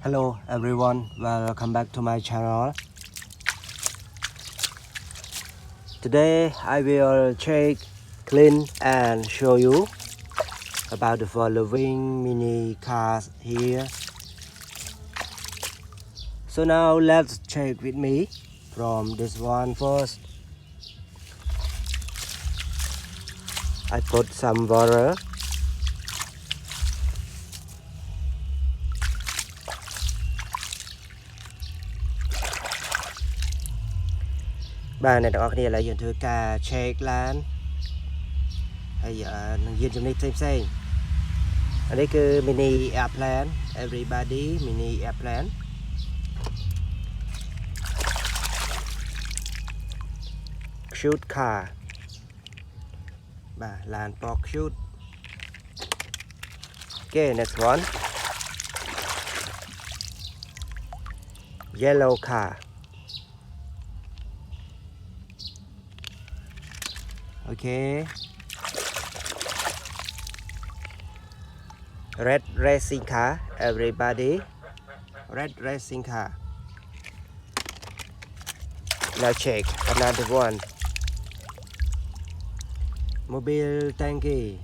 Hello everyone, welcome back to my channel. Today I will check, clean and show you about the following mini cars here. So now let's check with me from this one first. I put some water. Bạn này đó kia là dành thử cả check lan hay giờ dành trong này xem ở đây cứ mini airplane, everybody mini airplane. Shoot car bà làn pork shoot. Okay, next one, yellow car. Okay, red racing car, everybody, red racing car. Now check another one, Mobil Tanki,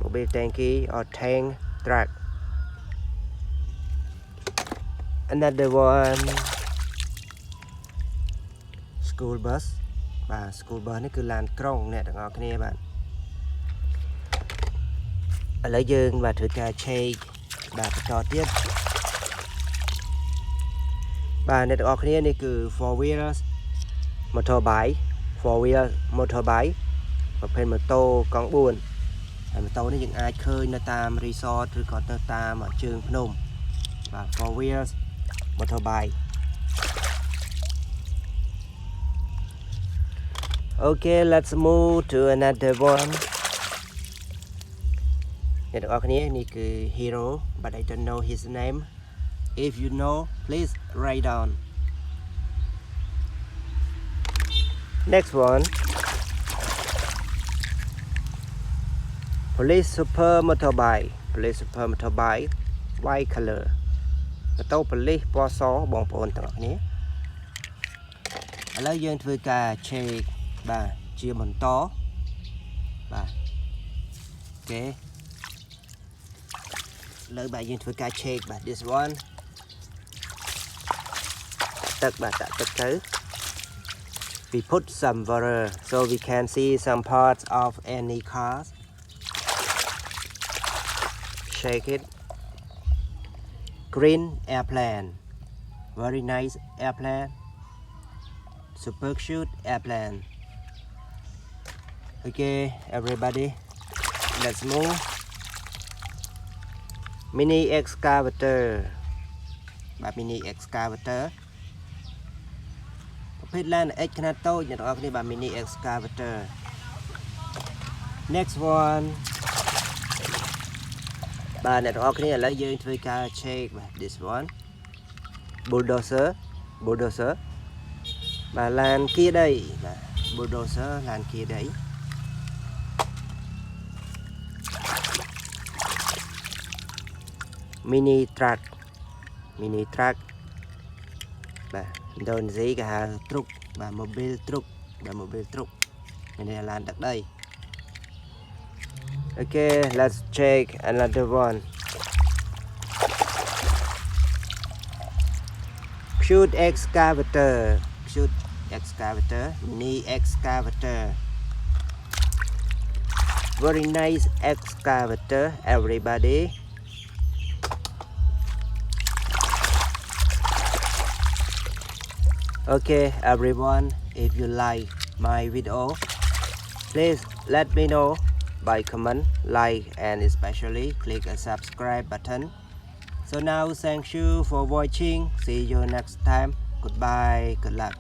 Mobil Tanki or tank truck. Another one, school bus. Và school bus này cứ làn krong nè các bạn bạn. Ở lấy dương và thử ca check và cho tiếp. Và này các bạn này cứ four wheels motorbike, four wheel motorbike và phên mô tô con buồn. Mô tô này những ai khơi nó tam resort rồi còn nó tam ở trường Phnom và four wheels motorbike. Okay, let's move to another one. This is hero, but I don't know his name. If you know, please write down. Next one, police super motorbike. Police super motorbike, white color. Tàu police po so bong pon tặng này. Ở đây dân thưa cả check bà chia bằng to bà. Ok, lời bà dân thưa cả check bà this one tất bà tạ tất thứ. We put some water so we can see some parts of any cars. Shake it. Green airplane, very nice airplane. Super cute airplane. Okay, everybody, let's move. Mini excavator, bà mini excavator. Phết lan là X khăn tôi nhận được bà mini excavator. Next one, bà này đó cái này là dương thuê ca check this one, bulldozer, bulldozer. Bà làn kia đây, bà bulldozer làn kia đấy. Mini truck, mini truck. Bà đồn gì cả truk, bà mobil truk, bà mobil truk. Này là làn đặt đây. Okay, let's check another one. Shoot excavator, shoot excavator, mini excavator. Very nice excavator, everybody. Okay, everyone, if you like my video, please let me know by comment, like, and especially click a subscribe button. So now, thank you for watching. See you next time. Goodbye. Good luck.